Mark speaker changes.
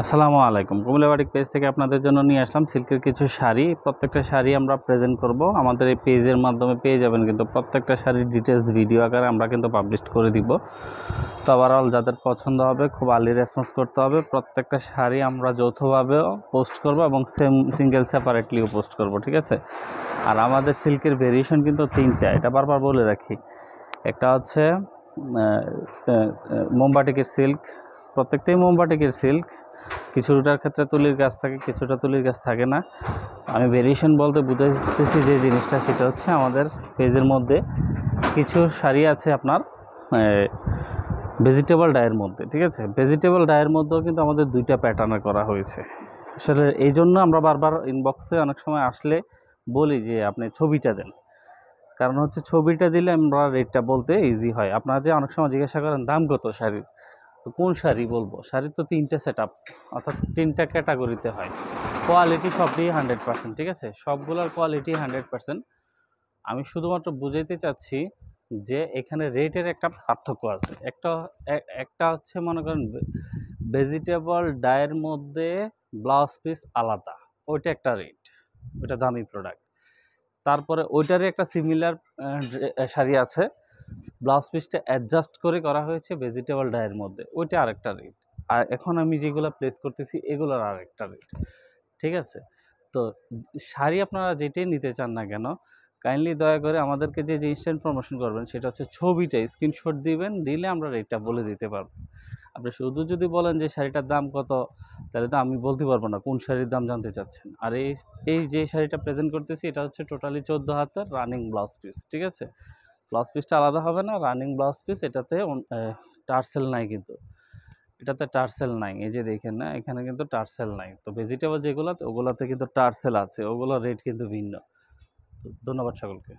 Speaker 1: আসসালামু আলাইকুম। Comilla batik page থেকে আপনাদের জন্য নিয়ে আসলাম সিল্কের কিছু শাড়ি। প্রত্যেকটা শাড়ি আমরা প্রেজেন্ট করব। আমাদের এই পেজের মাধ্যমে পেয়ে যাবেন, কিন্তু প্রত্যেকটা শাড়ির ডিটেলস ভিডিও আকারে আমরা কিন্তু পাবলিশ করে দিব। তো ওভারঅল যাদের পছন্দ হবে খুব আর্লি রেসপন্স করতে হবে। প্রত্যেকটা শাড়ি আমরা যৌথভাবেও পোস্ট করব এবং সিঙ্গেল সেপারেটলিও পোস্ট করব, ঠিক আছে? আর আমাদের সিল্কের ভেরিয়েশন কিন্তু তিনটা, এটা বারবার বলে রাখি। একটা হচ্ছে মোমবাটিকের সিল্ক, প্রত্যেকটাই মোমবাটিকের সিল্ক। কিছুটার ক্ষেত্রে তুলির গাছ থাকে, কিছুটা তুলির গাছ থাকে না। আমি ভেরিয়েশন বলতে বুঝাইতেছি যে জিনিসটা, সেটা হচ্ছে আমাদের পেজের মধ্যে কিছু শাড়ি আছে আপনার ভেজিটেবল ডায়ের মধ্যে, ঠিক আছে? ভেজিটেবল ডায়ের মধ্যেও কিন্তু আমাদের দুইটা প্যাটার্নে করা হয়েছে। আসলে এই জন্য আমরা বারবার ইনবক্সে অনেক সময় আসলে বলি যে আপনি ছবিটা দেন, কারণ হচ্ছে ছবিটা দিলে আমরা রেটটা বলতে ইজি হয়। আপনারা যে অনেক সময় জিজ্ঞাসা করেন দাম কত শাড়ির, তো কোন শাড়ি বলবো? শাড়ির তো তিনটা সেট আপ, অর্থাৎ তিনটা ক্যাটাগরিতে হয়। কোয়ালিটি সবই 100%, ঠিক আছে? সবগুলোর কোয়ালিটি 100%। আমি শুধুমাত্র বুঝাইতে চাচ্ছি যে এখানে রেটের একটা পার্থক্য আছে। একটা হচ্ছে মনে করেন ভেজিটেবল ডায়ের মধ্যে ব্লাউজ পিস আলাদা, ওইটা একটা রেট, ওইটা দামি প্রোডাক্ট। তারপরে ওইটারই একটা সিমিলার শাড়ি আছে, ব্লাউজ পিসটা অ্যাডজাস্ট করে করা হয়েছে ভেজিটেবল ডায়ের মধ্যে, ওইটা আরেকটা রেট। আর এখন আমি যেগুলো প্লেস করতেছি এগুলোর আরেকটা রেট, ঠিক আছে? তো শাড়ি আপনারা যেটাই নিতে চান না কেন, কাইন্ডলি দয়া করে আমাদেরকে যে জিনিসটা ইনফরমেশন করবেন সেটা হচ্ছে ছবিটা স্ক্রিনশট দিবেন, দিলে আমরা রেটটা বলে দিতে পারবো। আপনি শুধু যদি বলেন যে শাড়িটার দাম কত, তাহলে তো আমি বলতে পারবো না কোন শাড়ির দাম জানতে চাচ্ছেন। আর এই যে শাড়িটা প্রেজেন্ট করতেছি এটা হচ্ছে টোটালি 14 হাতের রানিং ব্লাউজ পিস, ঠিক আছে? ব্লাউজ পিসটা আলাদা হবে না, রানিং ব্লাউজ পিস। এটাতে টার্সেল নাই, কিন্তু এটাতে টার্সেল নাই। এই যে দেখেন না, এখানে কিন্তু টার্সেল নাই। তো ভেজিটেবল যেগুলো ওগুলোতে কিন্তু টার্সেল আছে, ওগুলোর রেট কিন্তু ভিন্ন। তো ধন্যবাদ সকলকে।